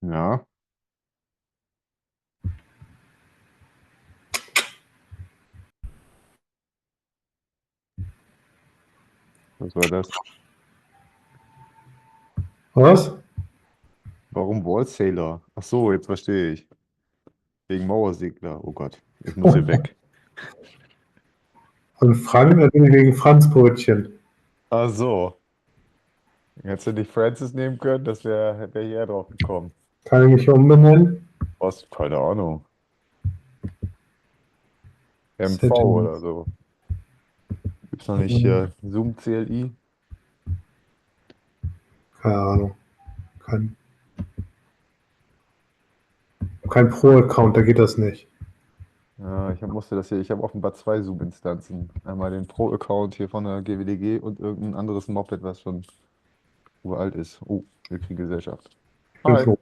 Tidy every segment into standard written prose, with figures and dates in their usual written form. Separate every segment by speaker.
Speaker 1: Ja, was war das?
Speaker 2: Was?
Speaker 1: Warum Wallsailor? Ach so, jetzt verstehe ich. Wegen Mauersegler. Oh Gott, ich muss hier weg.
Speaker 2: Und Frank natürlich wegen Franzbrötchen.
Speaker 1: Ach so. Hättest du nicht Francis nehmen können? Das wär ich eher drauf gekommen.
Speaker 2: Kann ich mich umbenennen?
Speaker 1: Was? Keine Ahnung. MV
Speaker 2: Settings.
Speaker 1: oder so. Gibt's noch nicht hier Zoom CLI?
Speaker 2: Keine Ahnung. Kein, kein Pro-Account, da geht das nicht.
Speaker 1: Ja, musste das hier. Ich habe offenbar zwei Zoom-Instanzen. Einmal den Pro-Account hier von der GWDG und irgendein anderes Moped, was schon uralt ist. Oh, wir kriegen Gesellschaft.
Speaker 2: Bin
Speaker 1: Hi.
Speaker 2: froh.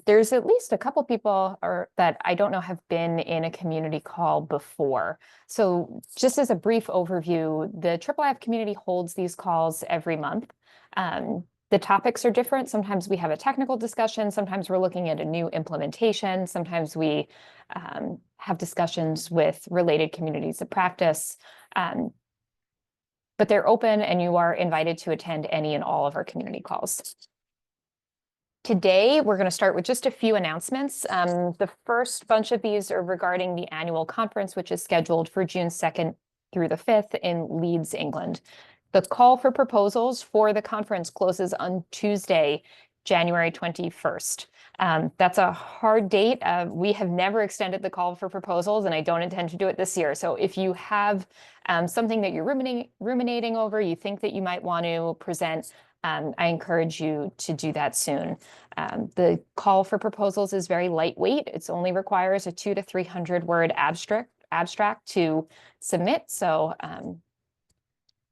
Speaker 3: There's at least a couple people that I don't know have been in a community call before. So just as a brief overview, the IIIF community holds these calls every month. The topics are different. Sometimes we have a technical discussion. Sometimes we're looking at a new implementation. Sometimes we have discussions with related communities of practice. But they're open and you are invited to attend any and all of our community calls. Today, we're going to start with just a few announcements. The first bunch of these are regarding the annual conference, which is scheduled for June 2nd through the 5th in Leeds, England. The call for proposals for the conference closes on Tuesday, January 21st. That's a hard date. We have never extended the call for proposals, and I don't intend to do it this year. So if you have something that you're ruminating over, you think that you might want to present, I encourage you to do that soon. The call for proposals is very lightweight. It only requires a 200 to 300 word abstract to submit. So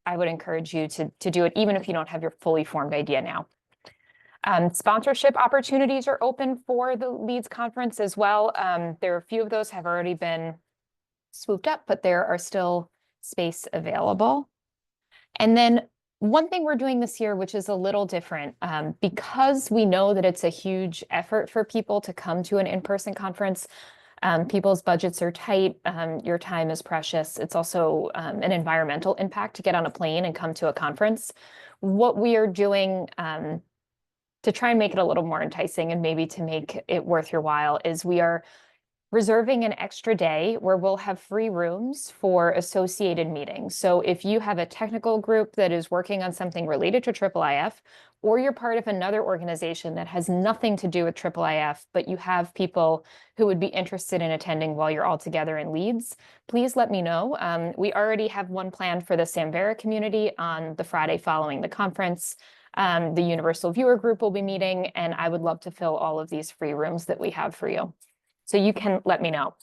Speaker 3: I would encourage you to do it even if you don't have your fully formed idea now. Sponsorship opportunities are open for the Leeds conference as well. There are a few of those have already been swooped up, but there are still space available. And then one thing we're doing this year, which is a little different, because we know that it's a huge effort for people to come to an in-person conference. People's budgets are tight. Your time is precious. It's also an environmental impact to get on a plane and come to a conference. What we are doing to try and make it a little more enticing and maybe to make it worth your while is we are reserving an extra day where we'll have free rooms for associated meetings. So if you have a technical group that is working on something related to IIIF, or you're part of another organization that has nothing to do with IIIF, but you have people who would be interested in attending while you're all together in Leeds, please let me know. We already have one planned for the Samvera community on the Friday following the conference. The Universal Viewer group will be meeting, and I would love to fill all of these free rooms that we have for you. So you can let me know.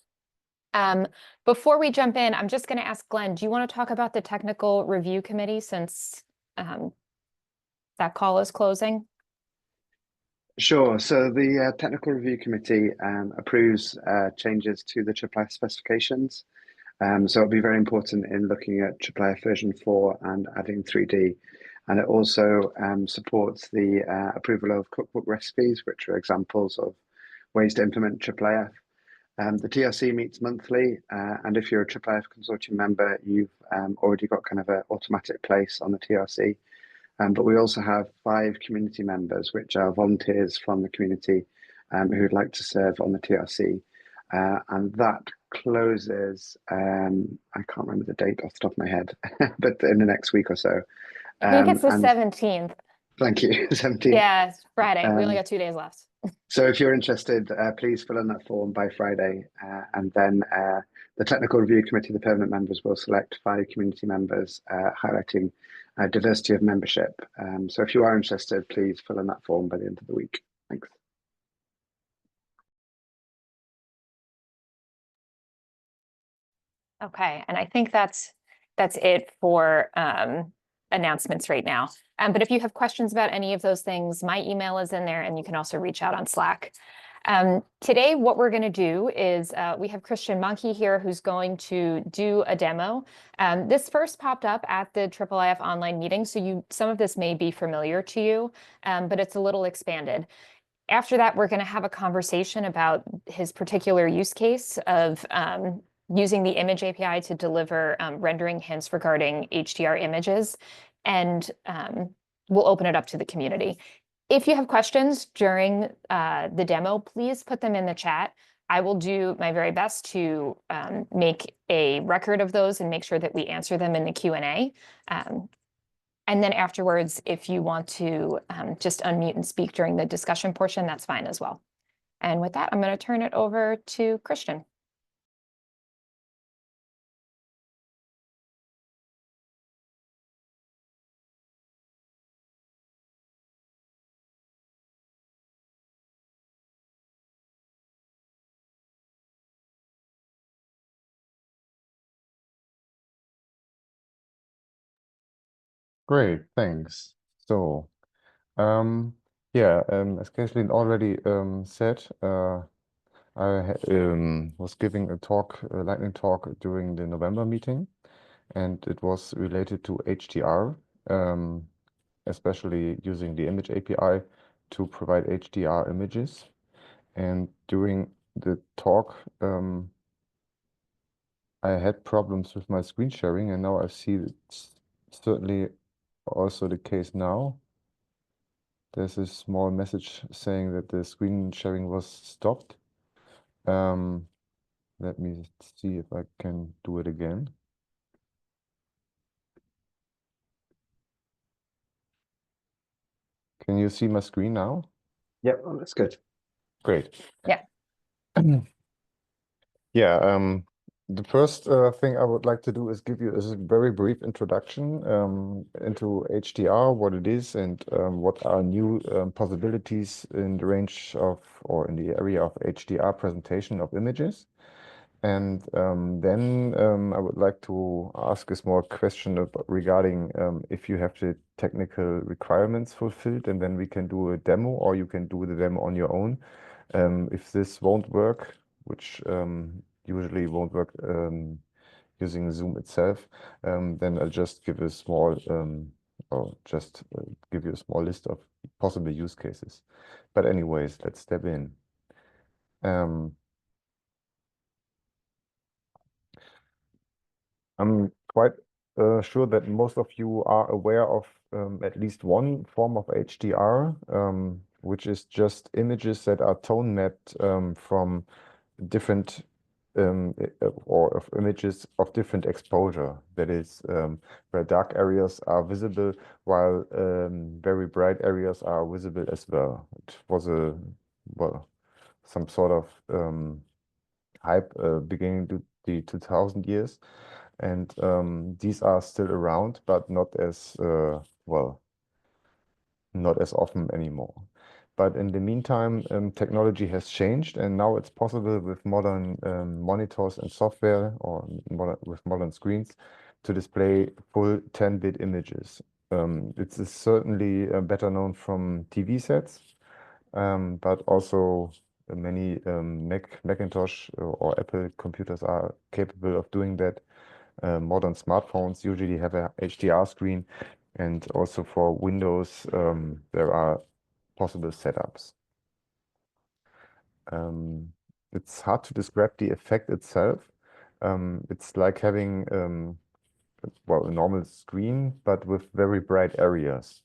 Speaker 3: Before we jump in, I'm just going to ask Glenn, do you want to talk about the technical review committee since that call is closing?
Speaker 4: Sure. So the technical review committee approves changes to the IIIF specifications. So it'll be very important in looking at IIIF version 4 and adding 3D. And it also supports the approval of cookbook recipes, which are examples of ways to implement IIIF. The TRC meets monthly, and if you're a IIIF consortium member, you've already got kind of an automatic place on the TRC. But we also have 5 community members, which are volunteers from the community who would like to serve on the TRC. And that closes, I can't remember the date off the top of my head, but in the next week or so.
Speaker 3: I think it's the 17th.
Speaker 4: Thank you, 17th.
Speaker 3: Yeah, it's Friday. We only got 2 days left.
Speaker 4: So if you're interested, please fill in that form by Friday. And then the technical review committee, the permanent members, will select 5 community members, highlighting diversity of membership. So if you are interested, please fill in that form by the end of the week. Thanks.
Speaker 3: Okay, and I think that's it for announcements right now. But if you have questions about any of those things, my email is in there, and you can also reach out on Slack. Today, what we're going to do is we have Christian Mahnke here who's going to do a demo. This first popped up at the IIIF online meeting, so some of this may be familiar to you, but it's a little expanded. After that, we're going to have a conversation about his particular use case of using the Image API to deliver rendering hints regarding HDR images, and we'll open it up to the community. If you have questions during the demo, please put them in the chat. I will do my very best to make a record of those and make sure that we answer them in the Q&A. And then afterwards, if you want to just unmute and speak during the discussion portion, that's fine as well. And with that, I'm going to turn it over to Christian.
Speaker 1: Great, thanks. So, yeah, as Kathleen already said, I was giving a talk, a lightning talk during the November meeting, and it was related to HDR, especially using the Image API to provide HDR images. And during the talk, I had problems with my screen sharing, and now I see it's certainly also the case now. There's a small message saying that the screen sharing was stopped. Let me see if I can do it again. Can you see my screen now?
Speaker 4: Yep, well, that's good.
Speaker 1: Great.
Speaker 3: Yeah.
Speaker 1: Yeah, the first thing I would like to do is give you a very brief introduction into HDR, what it is, and what are new possibilities in the range of, or in the area of HDR presentation of images. And then I would like to ask a small question regarding if you have the technical requirements fulfilled, and then we can do a demo, or you can do the demo on your own. If this won't work, which usually won't work using Zoom itself, then I'll just give a small, or just give you a small list of possible use cases. But anyways, let's step in. I'm quite sure that most of you are aware of at least one form of HDR, which is just images that are tone mapped from different or of images of different exposure. That is, where dark areas are visible while very bright areas are visible as well. It was some sort of hype beginning the 2000 years. And these are still around, but not as not as often anymore. But in the meantime, technology has changed, and now it's possible with modern monitors and software, or with modern screens, to display full 10-bit images. It is certainly better known from TV sets, but also many Macintosh or Apple computers are capable of doing that. Modern smartphones usually have a HDR screen, and also for Windows, there are possible setups. It's hard to describe the effect itself. It's like having a normal screen, but with very bright areas.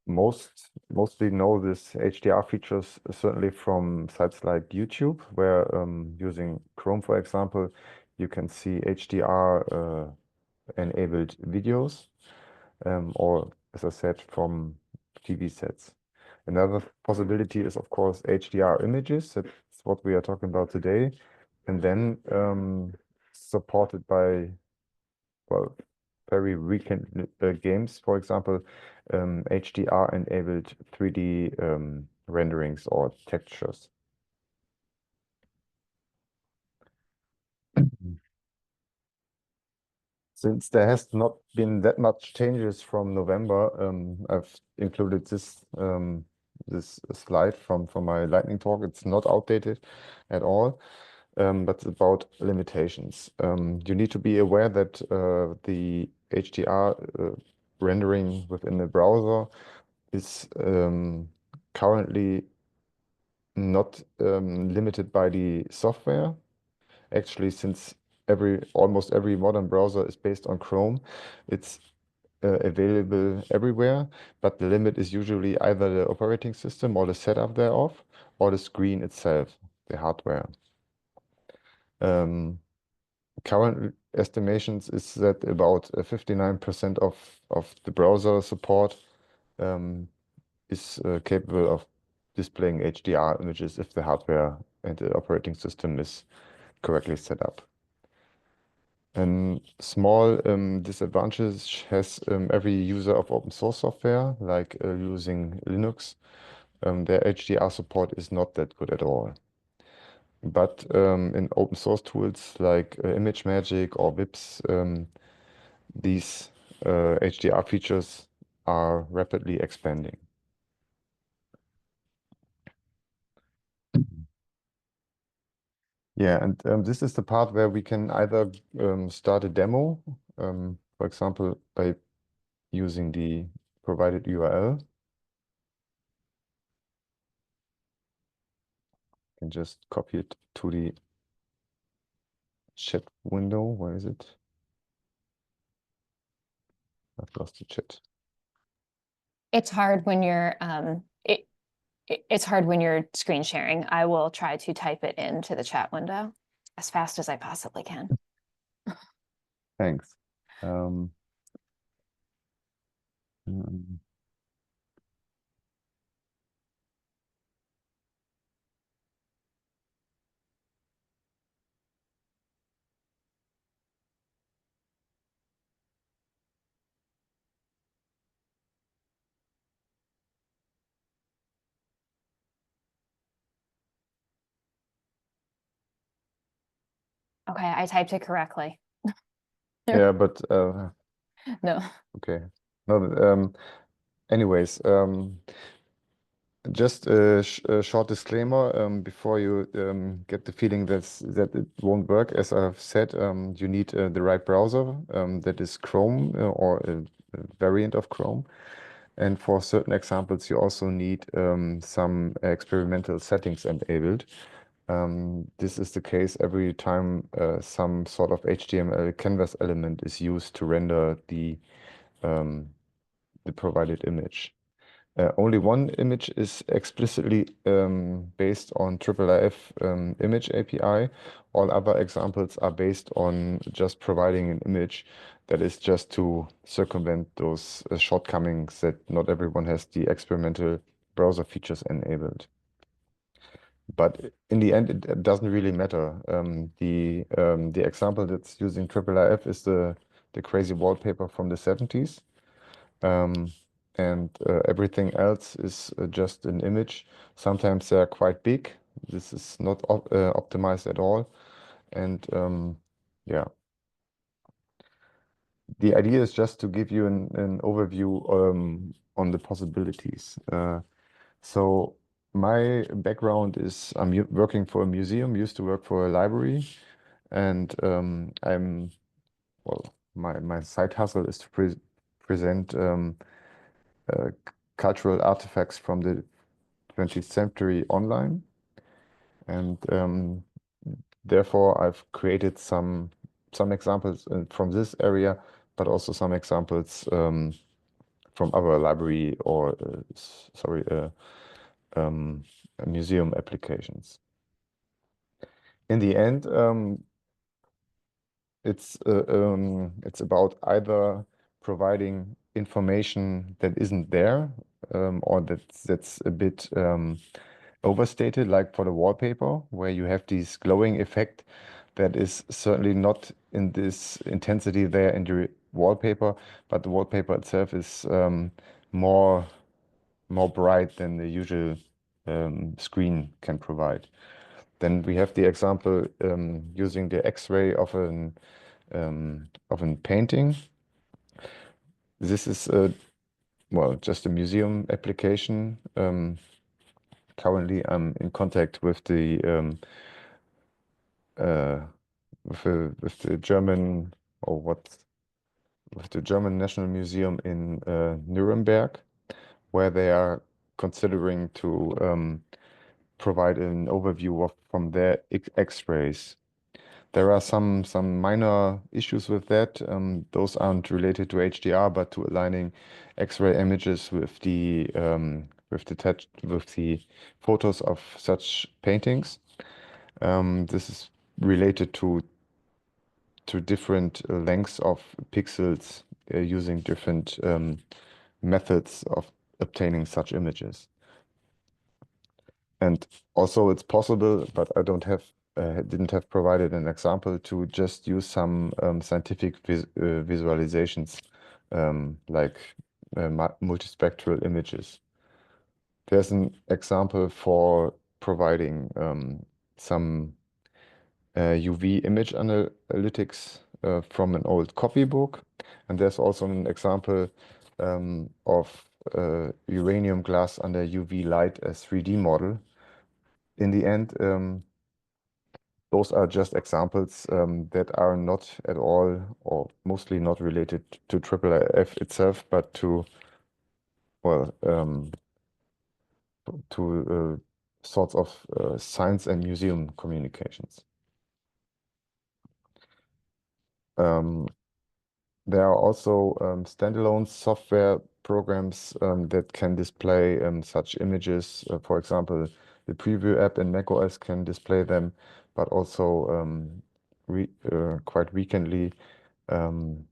Speaker 1: Mostly know this HDR features certainly from sites like YouTube, where using Chrome, for example, you can see HDR enabled videos, or as I said, from TV sets. Another possibility is, of course, HDR images. That's what we are talking about today. And then supported by, very recent games, for example, HDR enabled 3D renderings or textures. Since there has not been that much changes from November, I've included this this slide from my lightning talk. It's not outdated at all, but it's about limitations. You need to be aware that the HDR rendering within the browser is currently not limited by the software. Actually, since almost every modern browser is based on Chrome, it's available everywhere, but the limit is usually either the operating system or the setup thereof, or the screen itself, the hardware. Current estimations is that about 59% of the browser support is capable of displaying HDR images if the hardware and the operating system is correctly set up. A small disadvantage has every user of open source software, like using Linux. Their HDR support is not that good at all. But in open source tools like ImageMagick or VIPs, these HDR features are rapidly expanding. Yeah, and this is the part where we can either start a demo, for example, by using the provided URL. And just copy it to the chat window. Where is it? I've lost the chat.
Speaker 3: It's hard when you're it's hard when you're screen sharing. I will try to type it into the chat window as fast as I possibly can.
Speaker 1: Thanks.
Speaker 3: Okay, I typed it correctly.
Speaker 1: Yeah, but
Speaker 3: No.
Speaker 1: okay. No, anyways, just a short disclaimer before you get the feeling that it won't work. As I've said, you need the right browser that is Chrome or a variant of Chrome. And for certain examples, you also need some experimental settings enabled. This is the case every time some sort of HTML canvas element is used to render the provided image. Only one image is explicitly based on IIIF Image API. All other examples are based on just providing an image that is just to circumvent those shortcomings that not everyone has the experimental browser features enabled. But in the end, it doesn't really matter. The example that's using IIIF is the crazy wallpaper from the 70s. And everything else is just an image. Sometimes they're quite big. This is not optimized at all. And yeah, the idea is just to give you an overview on the possibilities. So my background is I'm working for a museum, used to work for a library, and well, my side hustle is to present cultural artifacts from the 20th century online. And therefore, I've created some examples from this area, but also some examples from other library or sorry, museum applications. In the end, it's about either providing information that isn't there or that's a bit overstated, like for the wallpaper, where you have this glowing effect that is certainly not in this intensity there in the wallpaper, but the wallpaper itself is more bright than the usual screen can provide. Then we have the example using the X-ray of an a painting. This is well, just a museum application. Currently, I'm in contact with the with the German with the German National Museum in Nuremberg, where they are considering to provide an overview from their X-rays. There are some minor issues with that. Those aren't related to HDR, but to aligning X-ray images with the photos of such paintings. This is related to different lengths of pixels using different methods of obtaining such images. And also it's possible, but I didn't have provided an example, to just use some scientific visualizations like multispectral images. There's an example for providing some UV image analytics from an old copybook. And there's also an example of uranium glass under UV light as 3D model. In the end, those are just examples that are not at all, or mostly not, related to IIIF itself, but to, well, sorts of science and museum communications. There are also standalone software programs that can display such images. For example, the preview app in macOS can display them, but also quite recently the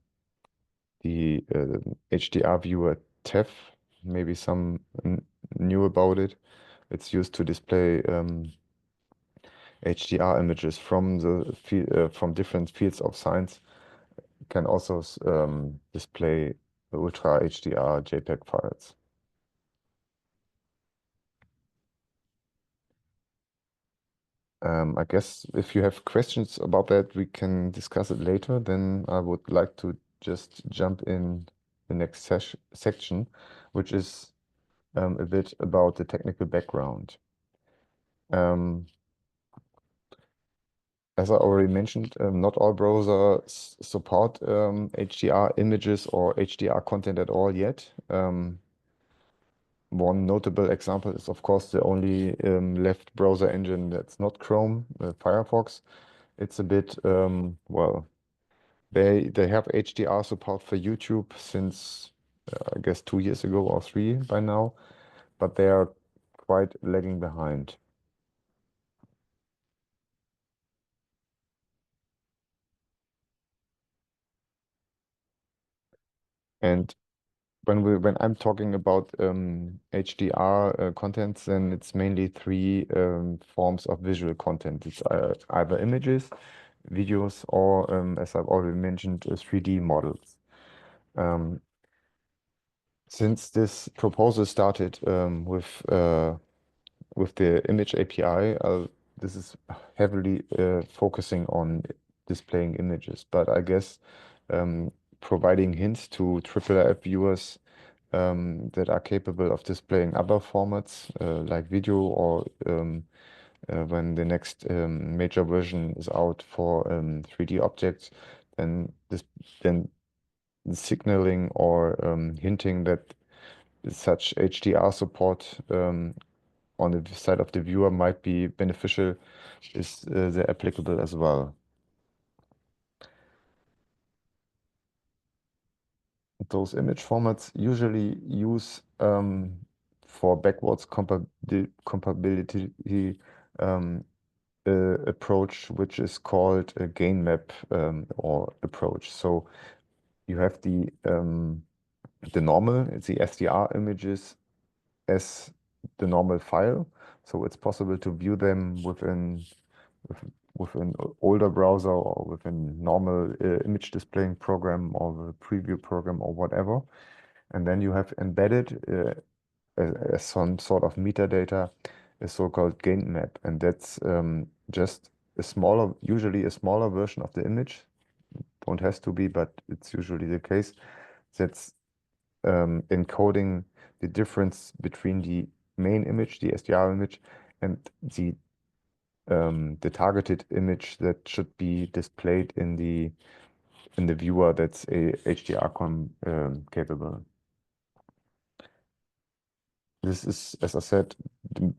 Speaker 1: HDR viewer TEF, maybe some knew about it. It's used to display HDR images from from different fields of science. Can also display the UltraHDR JPEG files. I guess if you have questions about that, we can discuss it later. Then I would like to just jump in the next section, which is a bit about the technical background. As I already mentioned, not all browsers support HDR images or HDR content at all yet. One notable example is, of course, the only left browser engine that's not Chrome, Firefox. It's a bit, well, they have HDR support for YouTube since, I guess, 2 years ago or 3 by now, but they are quite lagging behind. And when I'm talking about HDR contents, then it's mainly 3 forms of visual content. It's either images, videos, or as I've already mentioned, 3D models. Since this proposal started with the Image API, this is heavily focusing on displaying images, but I guess providing hints to IIIF viewers that are capable of displaying other formats like video, or when the next major version is out for 3D objects, then signaling or hinting that such HDR support on the side of the viewer might be beneficial is there applicable as well. Those image formats usually use for backwards compatibility approach, which is called a gain map or approach. So you have the normal, it's the SDR images as the normal file. So it's possible to view them with an older browser or with a normal image displaying program or a preview program or whatever. And then you have embedded as some sort of metadata a so-called gain map. And that's just usually a smaller version of the image don't has to be, but it's usually the case. That's encoding the difference between the main image, the SDR image, and the targeted image that should be displayed in the viewer that's a HDR capable. This is, as I said, the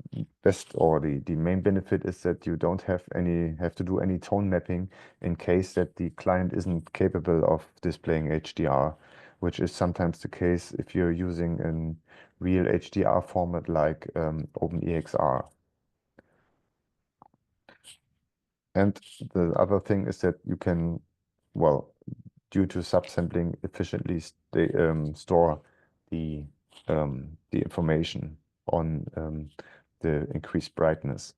Speaker 1: best, or the main benefit is that you don't have to do any tone mapping in case that the client isn't capable of displaying HDR, which is sometimes the case if you're using a real HDR format like OpenEXR. And the other thing is that you can, well, due to subsampling, efficiently store the information on the increased brightness.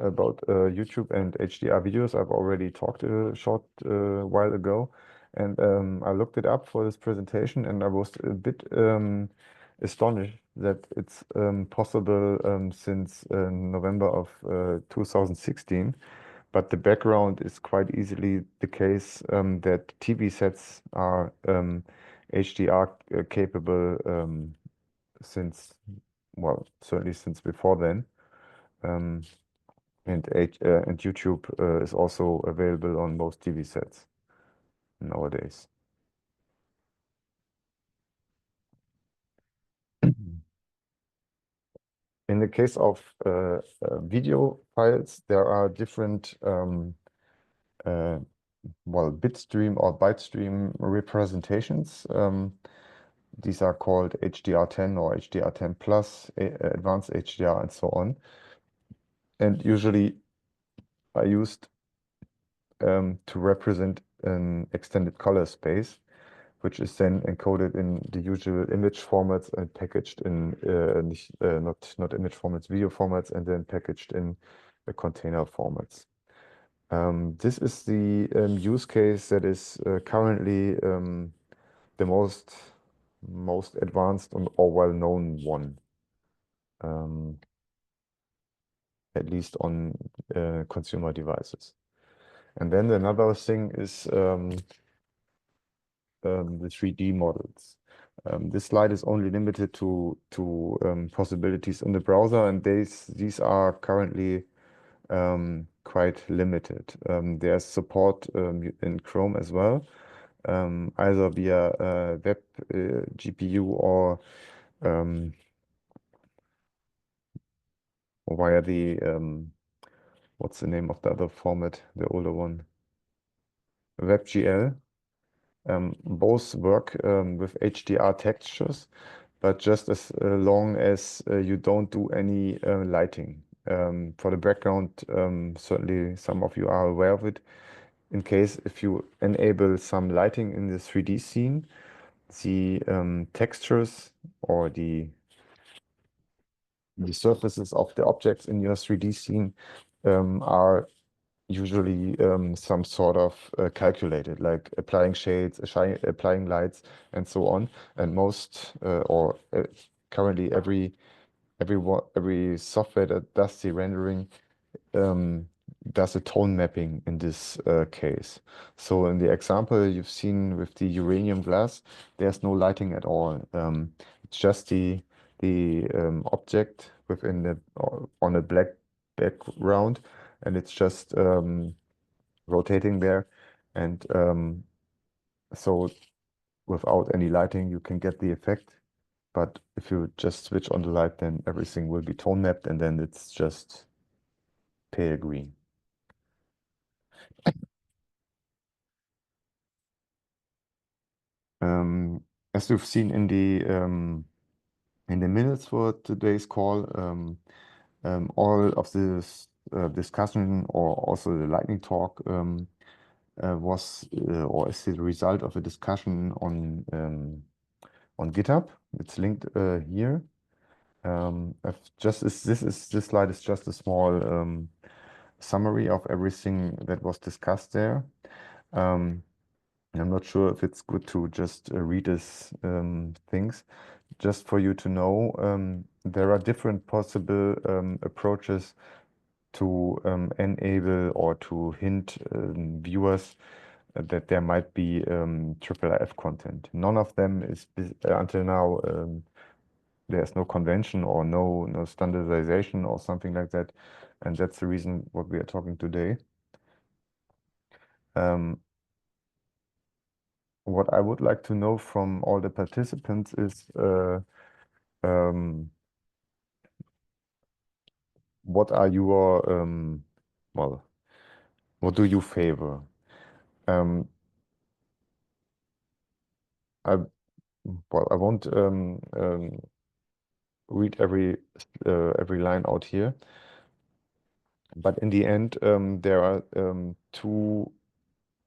Speaker 1: About YouTube and HDR videos, I've already talked a short while ago, and I looked it up for this presentation, and I was a bit astonished that it's possible since November of 2016. But the background is quite easily the case that TV sets are HDR capable since, well, certainly since before then. And YouTube is also available on most TV sets nowadays. In the case of video files, there are different bitstream or bytestream representations. These are called HDR10 or HDR10 plus, advanced HDR, and so on. And usually I used to represent an extended color space, which is then encoded in the usual image formats and packaged in not image formats, video formats, and then packaged in the container formats. This is the use case that is currently the most advanced or well-known one, at least on consumer devices. And then another thing is the 3D models. This slide is only limited to possibilities in the browser, and these are currently quite limited. There's support in Chrome as well, either via web GPU or via the what's the name of the other format, the older one? WebGL. Both work with HDR textures, but just as long as you don't do any lighting. For the background, certainly some of you are aware of it. In case if you enable some lighting in the 3D scene, the textures or the surfaces of the objects in your 3D scene are usually some sort of calculated, like applying shades, applying lights, and so on. And most currently every software that does the rendering does a tone mapping in this case. So in the example you've seen with the uranium glass, there's no lighting at all. It's just the object within on a black background, and it's just rotating there. And so without any lighting, you can get the effect. But if you just switch on the light, then everything will be tone mapped, and then it's just pale green. As you've seen in the minutes for today's call, all of this discussion, or also the lightning talk, was or is the result of a discussion on GitHub. It's linked here. This slide is just a small summary of everything that was discussed there. I'm not sure if it's good to just read these things. just for you to know, there are different possible approaches to enable or to hint viewers that there might be IIIF content. None of them is until now. There's no convention or no standardization or something like that, and that's the reason what we are talking today. What I would like to know from all the participants is what are your well, what do you favor? I won't read every line out here, but in the end, there are two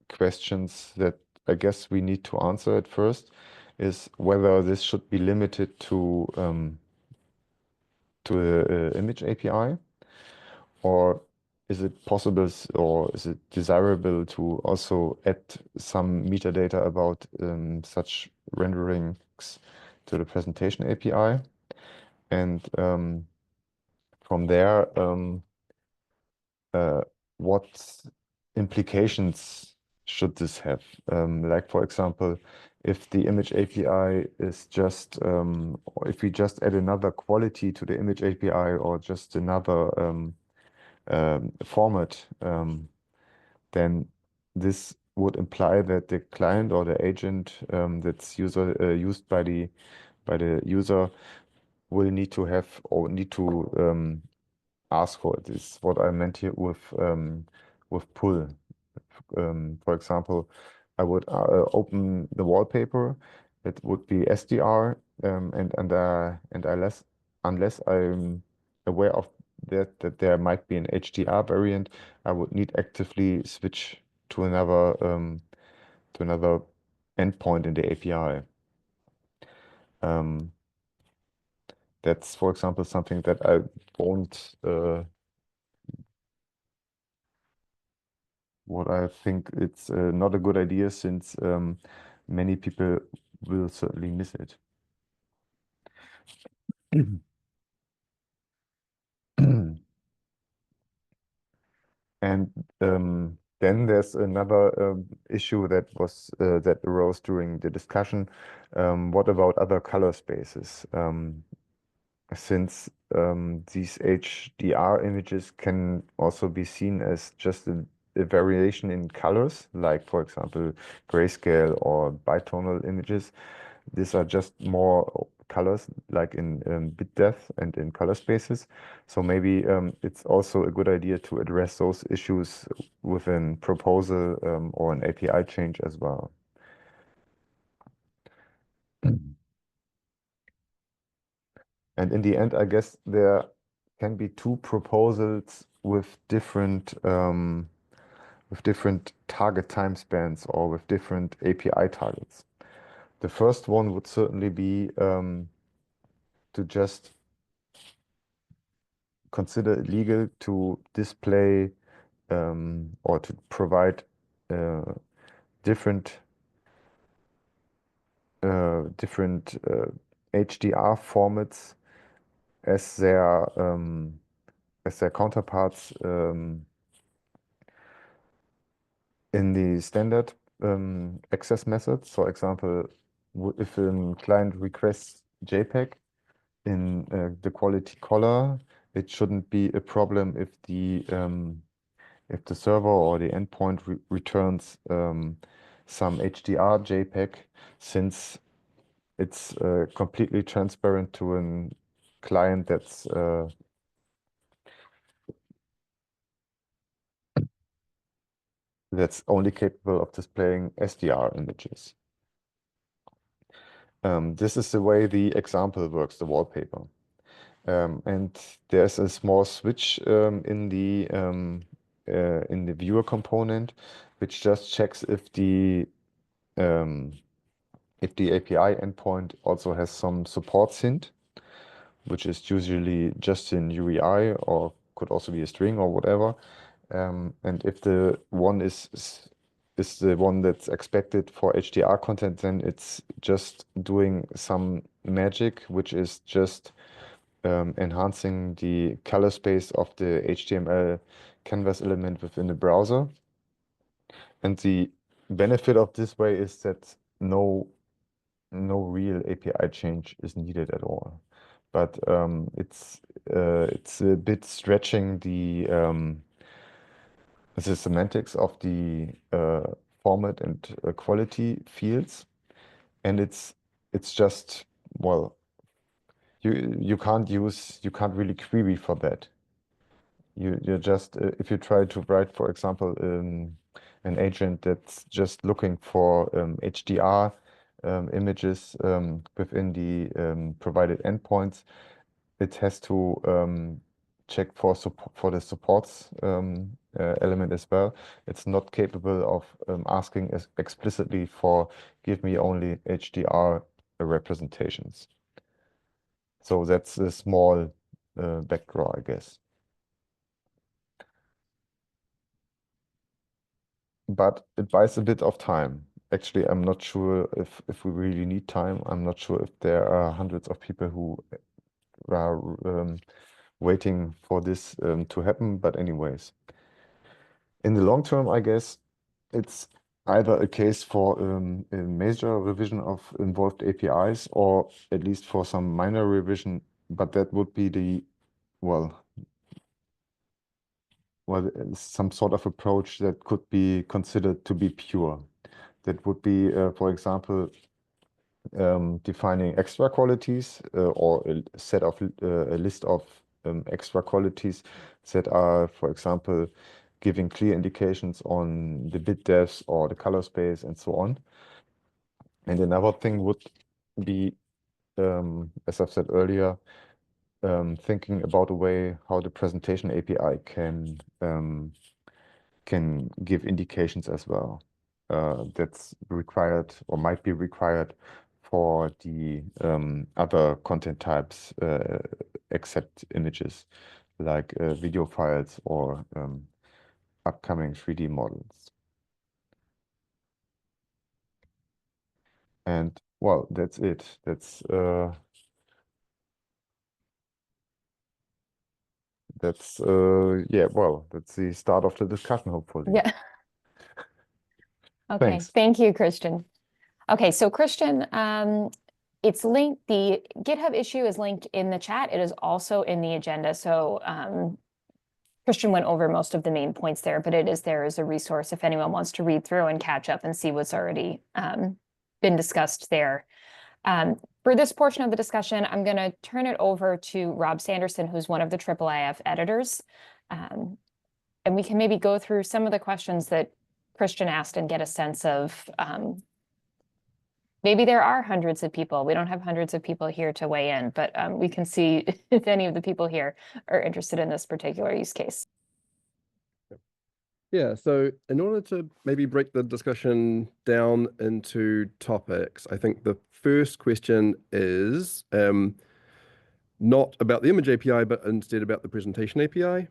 Speaker 1: questions that I guess we need to answer at first. Is whether this should be limited to the image API, or is it possible or is it desirable to also add some metadata about such renderings to the presentation API? And from there, what implications should this have? Like, for example, if the image API is just, or if we just add another quality to the image API or just another format, then this would imply that the client or the agent that's used by the user will need to have or need to ask for it. This is what I meant here with pull. For example, I would open the wallpaper. It would be SDR, and unless I'm aware of that there might be an HDR variant, I would need actively switch to another endpoint in the API. That's, for example, something that I won't. What I think it's not a good idea, since many people will certainly miss it. And then there's another issue that arose during the discussion. What about other color spaces? Since these HDR images can also be seen as just a variation in colors, like, for example, grayscale or bitonal images. These are just more colors, like in bit depth and in color spaces. So maybe it's also a good idea to address those issues with a proposal or an API change as well. And in the end, I guess there can be two proposals with different target time spans or with different API targets. The first one would certainly be to just consider it legal to display or to provide different HDR formats as their counterparts in the standard access methods. For example, if a client requests JPEG in the quality color, it shouldn't be a problem if the server or the endpoint returns some HDR JPEG, since it's completely transparent to a client that's only capable of displaying SDR images. This is the way the example works, the wallpaper. And there's a small switch in the viewer component, which just checks if the API endpoint also has some support hint, which is usually just in UEI or could also be a string or whatever. And if the one is is the one that's expected for HDR content, then it's just doing some magic, which is just enhancing the color space of the HTML canvas element within the browser. And the benefit of this way is that no real API change is needed at all. But it's a bit stretching the semantics of the format and quality fields, and it's just, well, you can't really query for that. You're just if you try to write, for example, an agent that's just looking for HDR images within the provided endpoints, it has to check for the supports element as well. It's not capable of asking explicitly for give me only HDR representations. So that's a small backdraw, I guess. But it buys a bit of time. Actually, I'm not sure if we really need time. I'm not sure if there are hundreds of people who are waiting for this to happen. But anyways, in the long term, I guess it's either a case for a major revision of involved APIs, or at least for some minor revision. But that would be the, well, some sort of approach that could be considered to be pure. That would be, for example, defining extra qualities or a list of extra qualities that are, for example, giving clear indications on the bit depths or the color space and so on. And another thing would be, as I've said earlier, thinking about a way how the presentation API can give indications as well. That's required or might be required for the other content types except images, like video files or upcoming 3D models. And well, that's it. That's yeah, well, that's the start of the discussion, hopefully.
Speaker 3: Yeah. Okay,
Speaker 1: Thanks.
Speaker 3: thank you, Christian. Okay, so Christian, it's linked, the GitHub issue is linked in the chat. It is also in the agenda. So Christian went over most of the main points there, but it is there as a resource if anyone wants to read through and catch up and see what's already been discussed there. For this portion of the discussion, I'm going to turn it over to Rob Sanderson, who's one of the IIIF editors. And we can maybe go through some of the questions that Christian asked and get a sense of maybe there are hundreds of people. We don't have hundreds of people here to weigh in, but we can see if any of the people here are interested in this particular use case.
Speaker 5: Yeah, so in order to maybe break the discussion down into topics, I think the first question is not about the Image API, but instead about the Presentation API.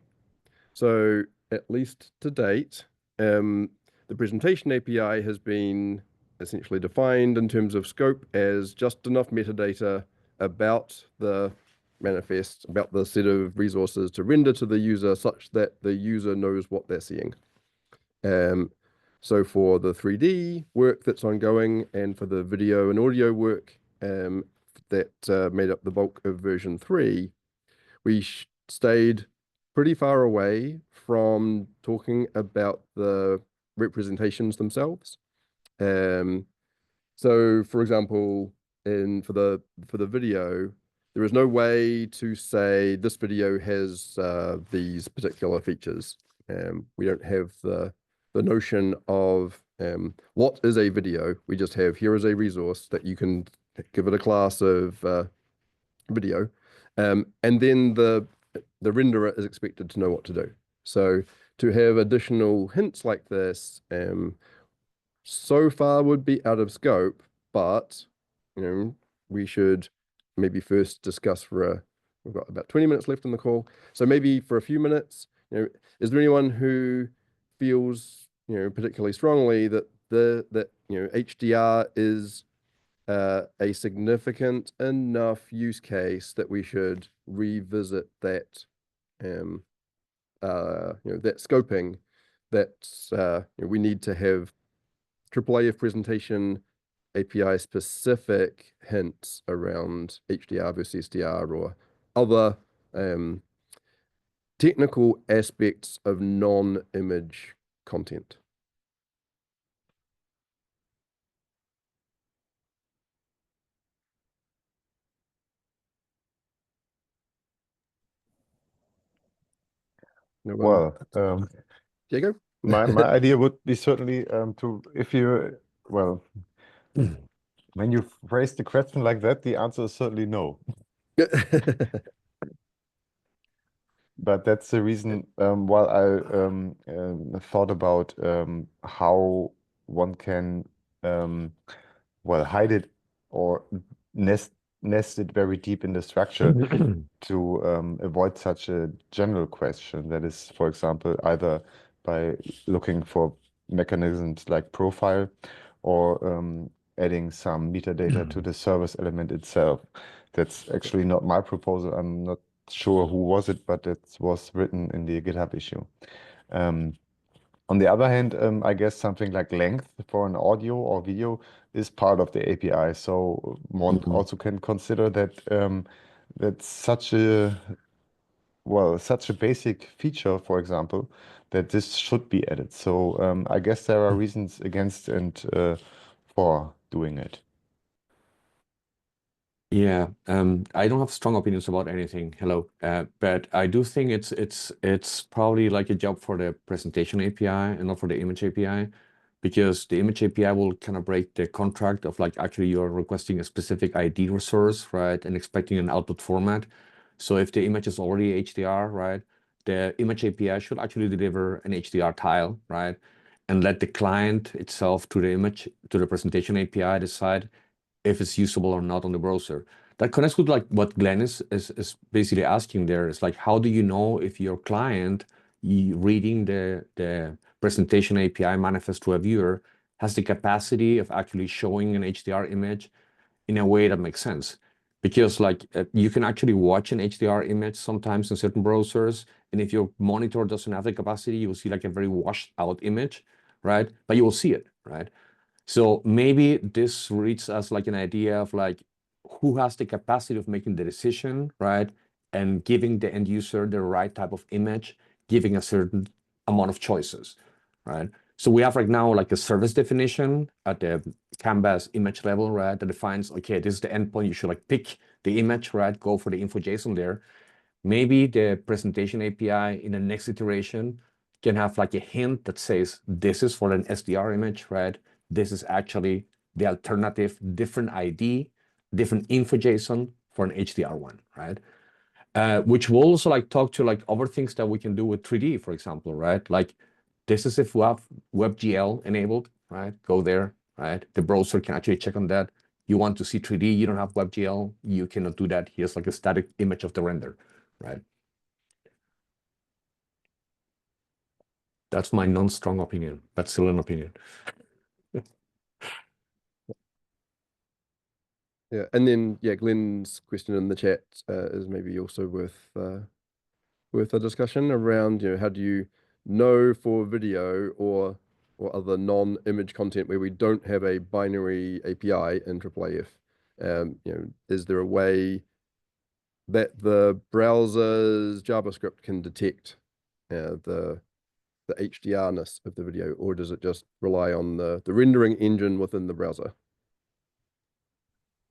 Speaker 5: So at least to date, the Presentation API has been essentially defined in terms of scope as just enough metadata about the manifest, about the set of resources to render to the user such that the user knows what they're seeing. So for the 3D work that's ongoing and for the video and audio work that made up the bulk of version 3, we stayed pretty far away from talking about the representations themselves. So for example, for the video, there is no way to say this video has these particular features. We don't have the notion of what is a video. We just have, here is a resource that you can give it a class of video, and then the renderer is expected to know what to do. So to have additional hints like this so far would be out of scope, but we should maybe first discuss we've got about 20 minutes left in the call. So maybe for a few minutes, is there anyone who feels particularly strongly that HDR is a significant enough use case that we should revisit that that scoping, that we need to have IIIF presentation API specific hints around HDR versus SDR or other technical aspects of non-image content.
Speaker 1: Well,
Speaker 5: Diego?
Speaker 1: my idea would be certainly when you phrase the question like that, the answer is certainly no. But that's the reason while I thought about how one can hide it or nest it very deep in the structure to avoid such a general question. That is, for example, either by looking for mechanisms like profile or adding some metadata to the service element itself. That's actually not my proposal. I'm not sure who was it, but it was written in the GitHub issue. On the other hand, I guess something like length for an audio or video is part of the API. So one also can consider that that's such a basic feature, for example, that this should be added. So I guess there are reasons against and for doing it.
Speaker 6: Yeah, I don't have strong opinions about anything. Hello, but I do think it's probably like a job for the presentation API and not for the image API, because the image API will kind of break the contract of like actually you're requesting a specific ID resource, right, and expecting an output format. So if the image is already HDR, right, the image API should actually deliver an HDR tile, right, and let the client itself to the image to the presentation API decide if it's usable or not on the browser. That connects with like what Glenn is basically asking there. It's like, how do you know if your client reading the presentation API manifest to a viewer has the capacity of actually showing an HDR image in a way that makes sense? Because like you can actually watch an HDR image sometimes in certain browsers, and if your monitor doesn't have the capacity, you will see like a very washed out image, right? But you will see it, right? So maybe this reads as like an idea of like who has the capacity of making the decision, right? And giving the end user the right type of image, giving a certain amount of choices, right? So we have right now like a service definition at the Canvas image level, right? That defines, okay, this is the endpoint. You should like pick the image, right? Go for the info JSON there. Maybe the presentation API in the next iteration can have like a hint that says, this is for an SDR image, right? This is actually the alternative, different ID, different info JSON for an HDR one, right? Which will also like talk to like other things that we can do with 3D, for example, right? Like this is if we have WebGL enabled, right? Go there, right? The browser can actually check on that. You want to see 3D, you don't have WebGL, you cannot do that. Here's like a static image of the render, right? That's my non-strong opinion, but still an opinion.
Speaker 5: Yeah, and then Glenn's question in the chat is maybe also worth a discussion around how do you know for video or other non-image content where we don't have a binary API in IIIF, is there a way that the browser's JavaScript can detect the HDR-ness of the video, or does it just rely on the rendering engine within the browser?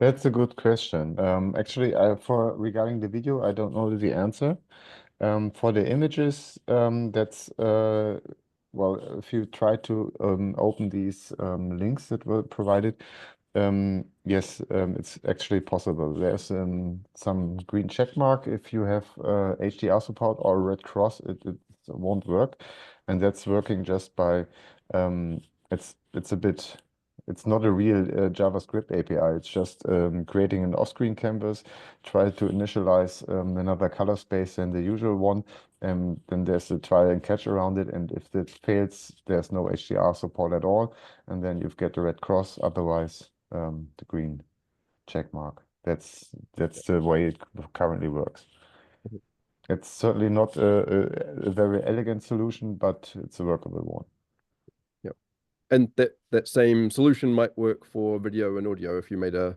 Speaker 1: That's a good question. Actually, regarding the video, I don't know the answer. For the images, that's if you try to open these links that were provided, yes, it's actually possible. There's some green check mark if you have HDR support, or a red cross, it won't work, and that's working just by it's a bit It's not a real JavaScript API. It's just creating an off-screen canvas, try to initialize another color space than the usual one, and then there's a try and catch around it. And if it fails, there's no HDR support at all, and then you get the red cross. Otherwise, the green check mark. That's the way it currently works. It's certainly not a very elegant solution, but it's a workable one.
Speaker 5: And that same solution might work for video and audio. If you made a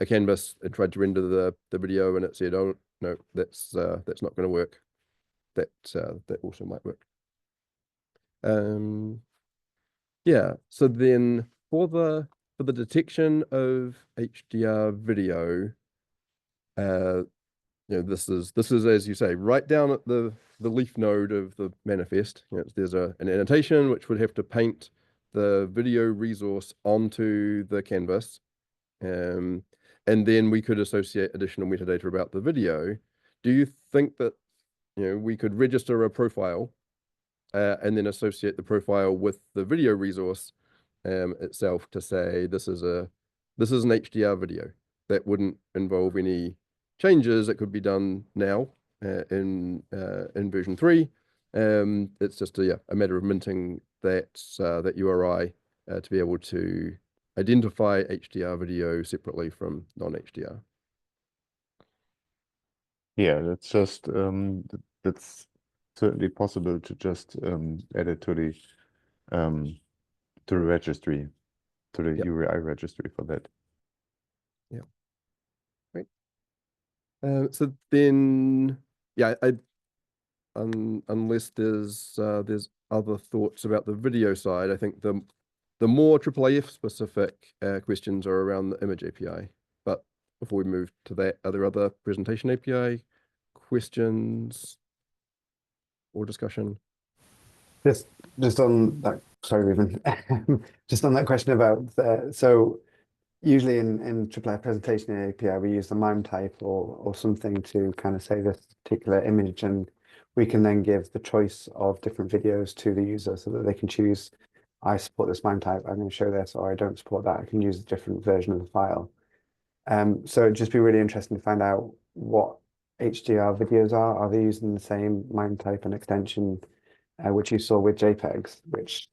Speaker 5: canvas and tried to render the video and it said, "Oh no, that's not going to work," that also might work. Yeah. So then for the detection of HDR video, this is as you say, right down at the leaf node of the manifest. There's an annotation which would have to paint the video resource onto the canvas, and then we could associate additional metadata about the video. Do you think that we could register a profile and then associate the profile with the video resource itself to say this is an HDR video? That wouldn't involve any changes that could be done now in version 3. It's just a matter of minting that URI to be able to identify HDR video separately from non-HDR.
Speaker 1: Yeah, that's just that's certainly possible to just add it to the registry, to the URI registry for that.
Speaker 5: Yeah. Great. So then, yeah, unless there's other thoughts about the video side, I think the more IIIF specific questions are around the Image API. But before we move to that, are there other presentation API questions or discussion?
Speaker 4: Just on that, sorry, Ruben. Just on that question about so usually in IIIF presentation API we use the MIME type or something to kind of say this particular image, and we can then give the choice of different videos to the user so that they can choose, I support this MIME type, I'm going to show this, or I don't support that, I can use a different version of the file. So it'd just be really interesting to find out what HDR videos are. Are they using the same MIME type and extension which you saw with JPEGs, which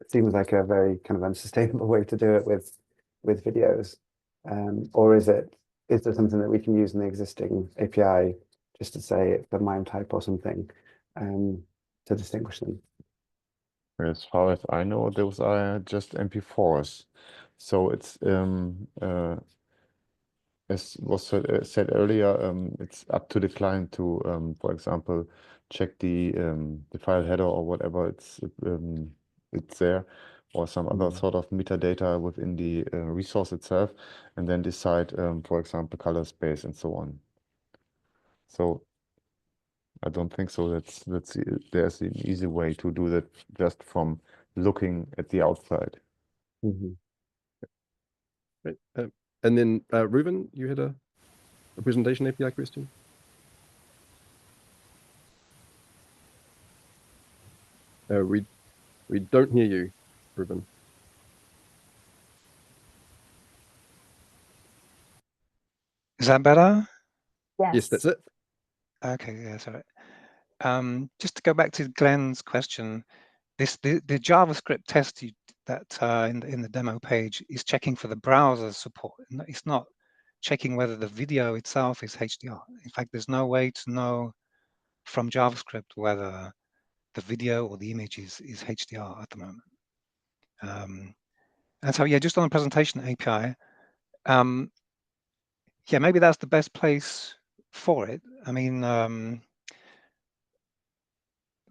Speaker 4: seems like a very kind of unsustainable way to do it with videos, or is there something that we can use in the existing API just to say it's the MIME type or something to distinguish them?
Speaker 1: As far as I know, those are just MP4s. So it's as was said earlier, it's up to the client to, for example, check the file header or whatever it's there, or some other sort of metadata within the resource itself, and then decide, for example, color space and so on. So I don't think so. There's an easy way to do that just from looking at the outside.
Speaker 5: Right. And then Ruben, you had a presentation API question? We don't hear you, Ruben.
Speaker 7: Is that better?
Speaker 5: Yes, that's it.
Speaker 7: Okay, yeah, sorry. Just to go back to Glenn's question, the JavaScript test that in the demo page is checking for the browser support. It's not checking whether the video itself is HDR. In fact, there's no way to know from JavaScript whether the video or the image is HDR at the moment. And so, yeah, just on the presentation API, yeah, maybe that's the best place for it. I mean,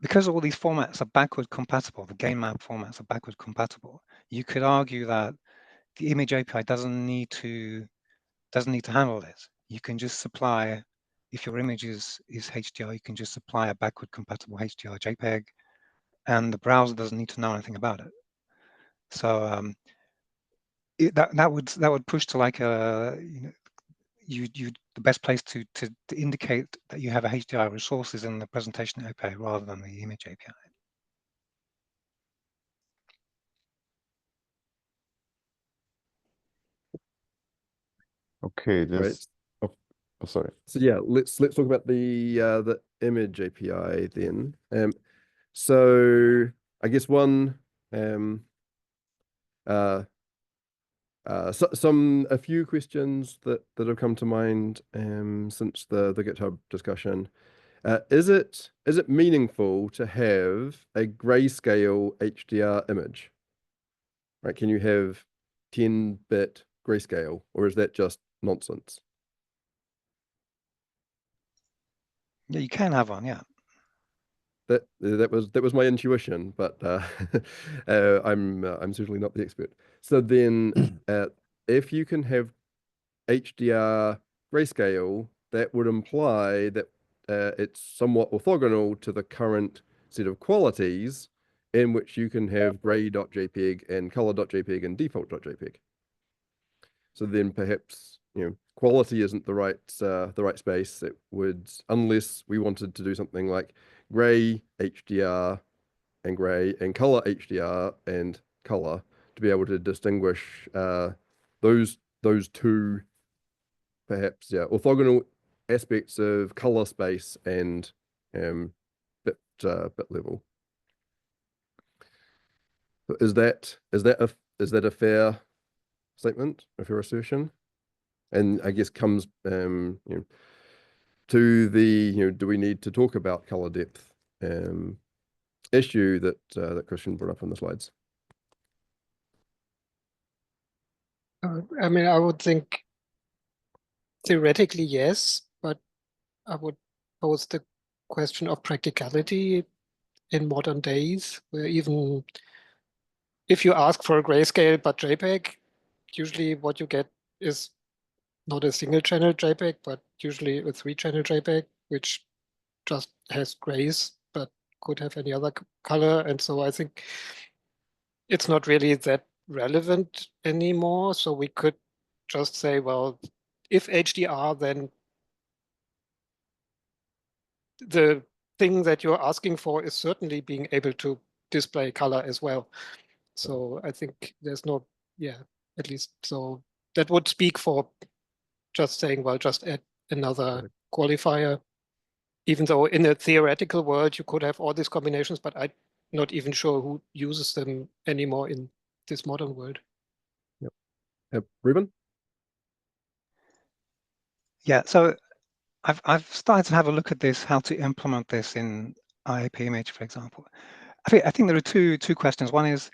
Speaker 7: because all these formats are backward compatible, the game map formats are backward compatible, you could argue that the Image API doesn't need to handle this. You can just supply, if your image is HDR, you can just supply a backward compatible HDR JPEG, and the browser doesn't need to know anything about it. So that would push to like a the best place to indicate that you have a HDR resources in the presentation API rather than the Image API.
Speaker 1: Okay, this.
Speaker 5: Right.
Speaker 1: Oh, sorry.
Speaker 5: So yeah, let's talk about the image API then. So I guess one a few questions that have come to mind since the GitHub discussion. Is it meaningful to have a grayscale HDR image? Right? Can you have 10-bit grayscale, or is that just nonsense?
Speaker 7: Yeah, you can have one, yeah.
Speaker 5: That was my intuition, but I'm certainly not the expert. So then, if you can have HDR grayscale, that would imply that it's somewhat orthogonal to the current set of qualities in which you can have gray.jpg and color.jpg and default.jpg. So then perhaps, quality isn't the right space. It would, unless we wanted to do something like gray HDR and gray and color HDR and color to be able to distinguish those two perhaps orthogonal aspects of color space and bit level. Is that a fair statement, a fair assertion? And I guess comes to the do we need to talk about color depth issue that Christian brought up on the slides?
Speaker 8: I mean, I would think theoretically yes, but I would pose the question of practicality in modern days, where even if you ask for a grayscale but JPEG, usually what you get is not a single channel JPEG, but usually a 3-channel JPEG, which just has grays, but could have any other color. And so I think it's not really that relevant anymore. So we could just say, well, if HDR, then the thing that you're asking for is certainly being able to display color as well. So I think there's no, at least so that would speak for just saying, well, just add another qualifier, even though in a theoretical world, you could have all these combinations, but I'm not even sure who uses them anymore in this modern world.
Speaker 5: Yep. Ruben?
Speaker 7: Yeah, so I've started to have a look at this, how to implement this in IIIF Image, for example. I think there are two questions. One is,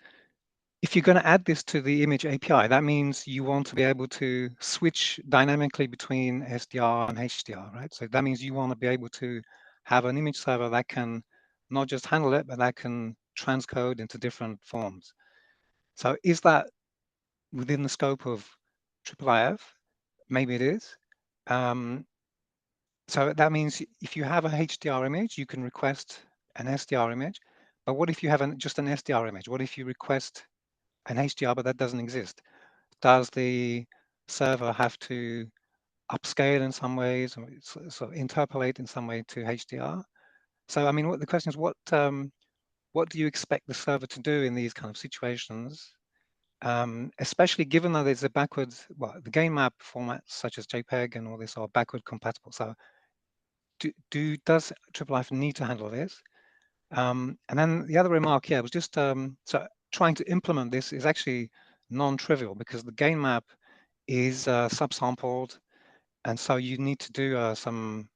Speaker 7: if you're going to add this to the image API, that means you want to be able to switch dynamically between SDR and HDR, right? So that means you want to be able to have an image server that can not just handle it, but that can transcode into different forms. So is that within the scope of IIIF? Maybe it is. So that means if you have a HDR image, you can request an SDR image. But what if you have just an SDR image? What if you request an HDR, but that doesn't exist? Does the server have to upscale in some ways, or so interpolate in some way to HDR? So I mean, the question is, what do you expect the server to do in these kind of situations? Especially given that there's a backwards, well, the game map formats such as JPEG and all this are backward compatible. So does IIIF need to handle this? And then the other remark here was just so trying to implement this is actually non-trivial because the gain map is subsampled, and so you need to do some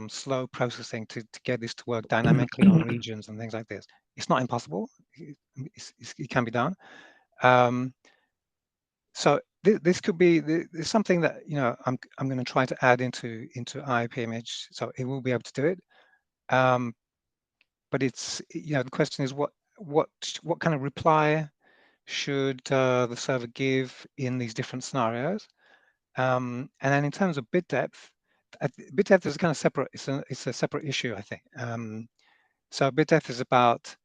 Speaker 7: slow processing to get this to work dynamically on regions and things like this. It's not impossible. It can be done. So this could be something that I'm going to try to add into IIIF Image, so it will be able to do it. But it's the question is what kind of reply should the server give in these different scenarios, and then in terms of bit depth is kind of separate. It's a separate issue, I think. So bit depth is about,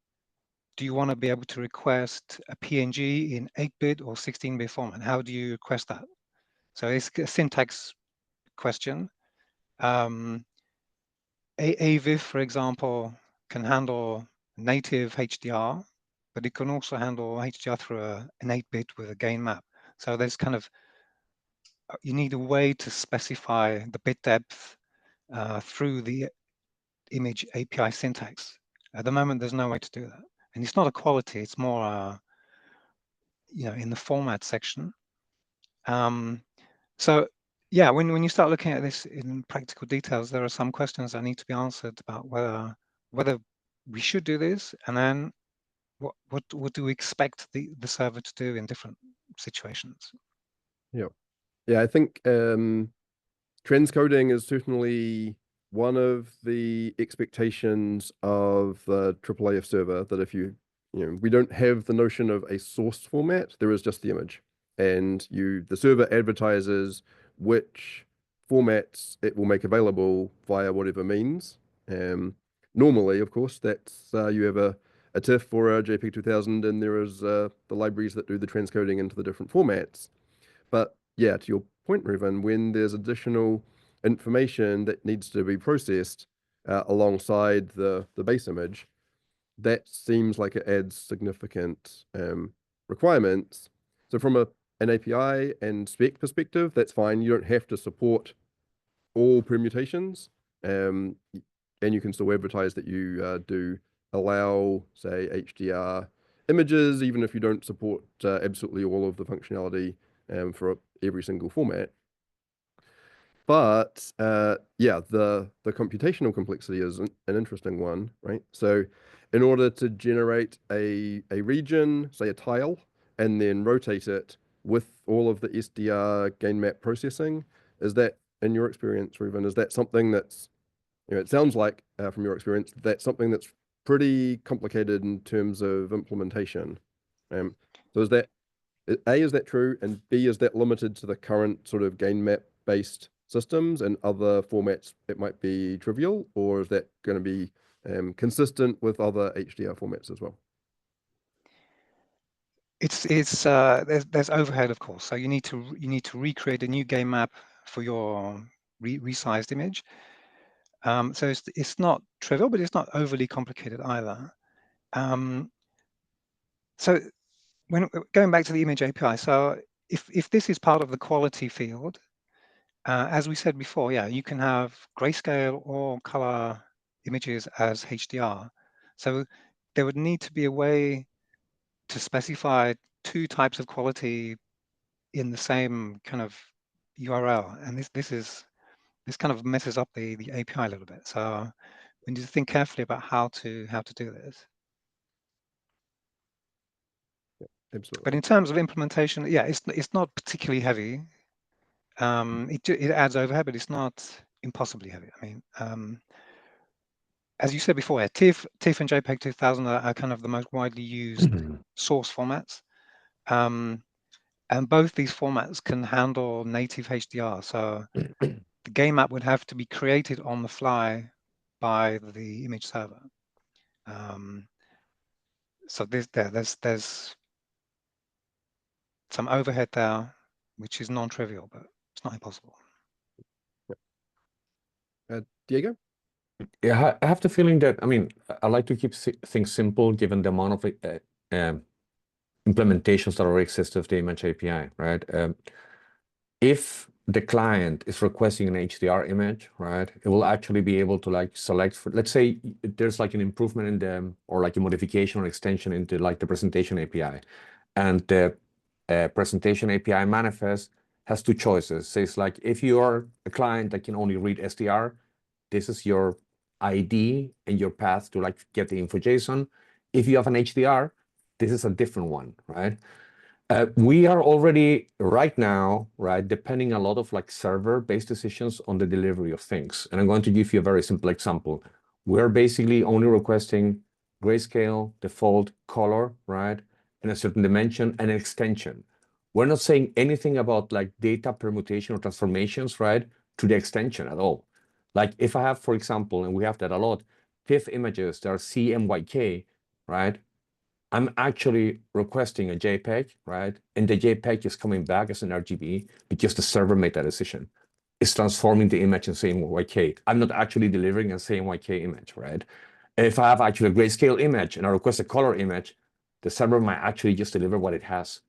Speaker 7: do you want to be able to request a PNG in 8-bit or 16-bit format? How do you request that? So it's a syntax question. IIIF, for example, can handle native HDR, but it can also handle HDR through an 8-bit with a gain map. So there's kind of you need a way to specify the bit depth through the image API syntax. At the moment, there's no way to do that. And it's not a quality, it's more, in the format section. So yeah, when you start looking at this in practical details, there are some questions that need to be answered about whether we should do this, and then what do we expect the server to do in different situations?
Speaker 5: Yeah, I think transcoding is certainly one of the expectations of the IIIF server, that if we don't have the notion of a source format, there is just the image. And the server advertises which formats it will make available via whatever means. Normally, of course, that's you have a TIFF or a JPEG 2000, and there is the libraries that do the transcoding into the different formats. But yeah, to your point, Reuven, when there's additional information that needs to be processed alongside the base image, that seems like it adds significant requirements. So from an API and spec perspective, that's fine. You don't have to support all permutations, and you can still advertise that you do allow, say, HDR images, even if you don't support absolutely all of the functionality for every single format. But yeah, the computational complexity is an interesting one, right? So in order to generate a region, say a tile, and then rotate it with all of the SDR gain map processing, is that, in your experience, Reuven, is that something that's, it sounds like from your experience, that's something that's pretty complicated in terms of implementation. So is that, A, is that true? And B, is that limited to the current sort of gain map based systems, and other formats it might be trivial, or is that going to be consistent with other HDR formats as well?
Speaker 7: There's overhead, of course. So you need to recreate a new game map for your resized image. So it's not trivial, but it's not overly complicated either. So when going back to the image API, so if this is part of the quality field, as we said before, yeah, you can have grayscale or color images as HDR. So there would need to be a way to specify two types of quality in the same kind of URL, and this kind of messes up the API a little bit. So we need to think carefully about how to do this.
Speaker 5: Yeah, absolutely.
Speaker 7: But in terms of implementation, yeah, it's not particularly heavy. It adds overhead, but it's not impossibly heavy. I mean, as you said before, yeah, TIFF and JPEG 2000 are kind of the most widely used source formats. And both these formats can handle native HDR. So the game map would have to be created on the fly by the image server. So there's some overhead there, which is non-trivial, but it's not impossible.
Speaker 5: Diego?
Speaker 6: Yeah, I have the feeling that, I mean, I like to keep things simple given the amount of implementations that already exist of the image API, right? If the client is requesting an HDR image, right, it will actually be able to like select for, let's say there's like an improvement in them, or like a modification or extension into like the presentation API. And the presentation API manifest has two choices. Says like, if you are a client that can only read SDR, this is your ID and your path to like get the info JSON. If you have an HDR, this is a different one, right? We are already right now, right, depending a lot of like server-based decisions on the delivery of things. And I'm going to give you a very simple example. We're basically only requesting grayscale, default, color, right, and a certain dimension and an extension. We're not saying anything about like data permutation or transformations, right, to the extension at all. Like if I have, for example, and we have that a lot, TIFF images that are CMYK, right? I'm actually requesting a JPEG, right? And the JPEG is coming back as an RGB because the server made that decision. It's transforming the image in CMYK. I'm not actually delivering a CMYK image, right? If I have actually a grayscale image and I request a color image, the server might actually just deliver what it has,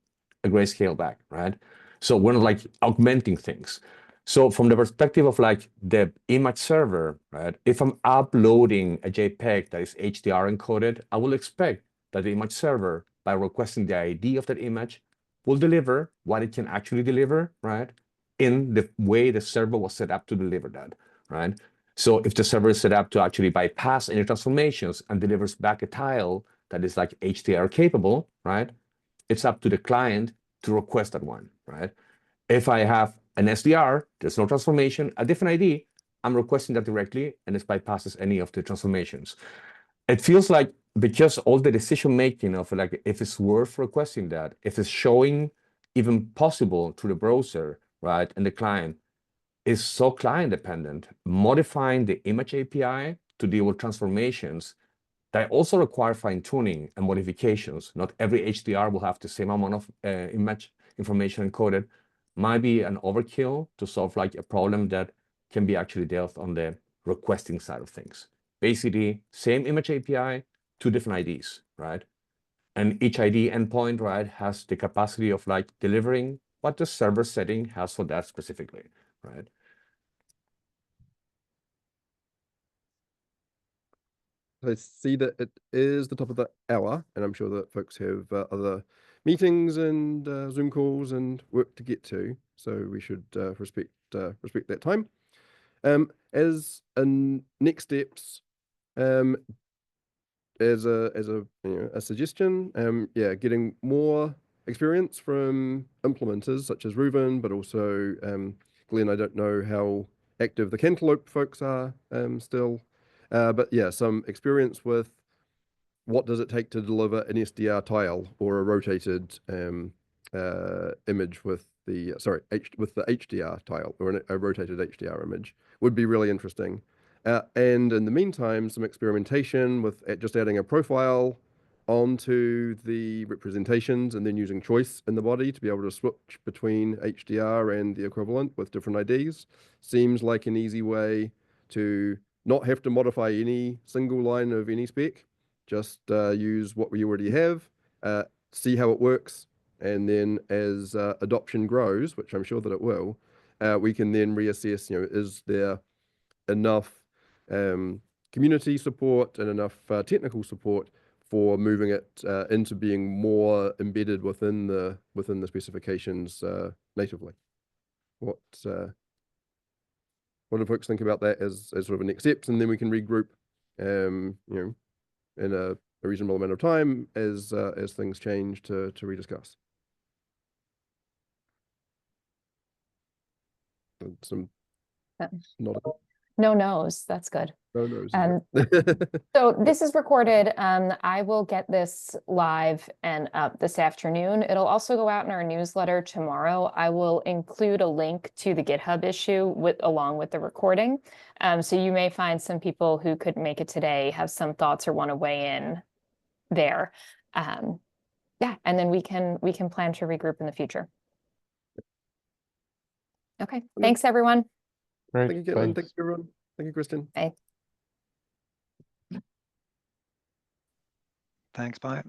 Speaker 6: a grayscale back, right? So we're not like augmenting things. So from the perspective of like the image server, right? If I'm uploading a JPEG that is HDR encoded, I will expect that the image server, by requesting the ID of that image, will deliver what it can actually deliver, right? In the way the server was set up to deliver that, right? So if the server is set up to actually bypass any transformations and delivers back a tile that is like HDR capable, right? It's up to the client to request that one, right? If I have an SDR, there's no transformation, a different ID, I'm requesting that directly and it bypasses any of the transformations. It feels like because all the decision making of like if it's worth requesting that, if it's showing even possible through the browser, right, and the client is so client dependent, modifying the image API to deal with transformations that also require fine tuning and modifications. Not every HDR will have the same amount of image information encoded. Might be an overkill to solve like a problem that can be actually dealt on the requesting side of things. Basically, same image API, two different IDs, right? And each ID endpoint, right, has the capacity of like delivering what the server setting has for that specifically, right?
Speaker 5: I see that it is the top of the hour, and I'm sure that folks have other meetings and Zoom calls and work to get to, so we should respect that time. As next steps, as a suggestion, yeah, getting more experience from implementers such as Reuven, but also Glenn. I don't know how active the Cantaloupe folks are still, but yeah, some experience with what does it take to deliver an SDR tile or a rotated image with the with the HDR tile or a rotated HDR image would be really interesting. And in the meantime, some experimentation with just adding a profile onto the representations and then using choice in the body to be able to switch between HDR and the equivalent with different IDs seems like an easy way to not have to modify any single line of any spec. Just use what we already have, see how it works, and then as adoption grows, which I'm sure that it will, we can then reassess, is there enough community support and enough technical support for moving it into being more embedded within the specifications natively. What do folks think about that as sort of a next steps, and then we can regroup, in a reasonable amount of time as things change to rediscuss. Some
Speaker 3: No no's, that's good.
Speaker 5: no no's.
Speaker 3: So this is recorded. I will get this live and up this afternoon. It'll also go out in our newsletter tomorrow. I will include a link to the GitHub issue along with the recording. So you may find some people who couldn't make it today have some thoughts or want to weigh in there. Yeah, and then we can plan to regroup in the future. Okay, thanks everyone.
Speaker 1: Great,
Speaker 5: Thank you, Caitlin. Thank you, everyone. Thank you, Kristen.
Speaker 3: Bye.
Speaker 7: Thanks, bye.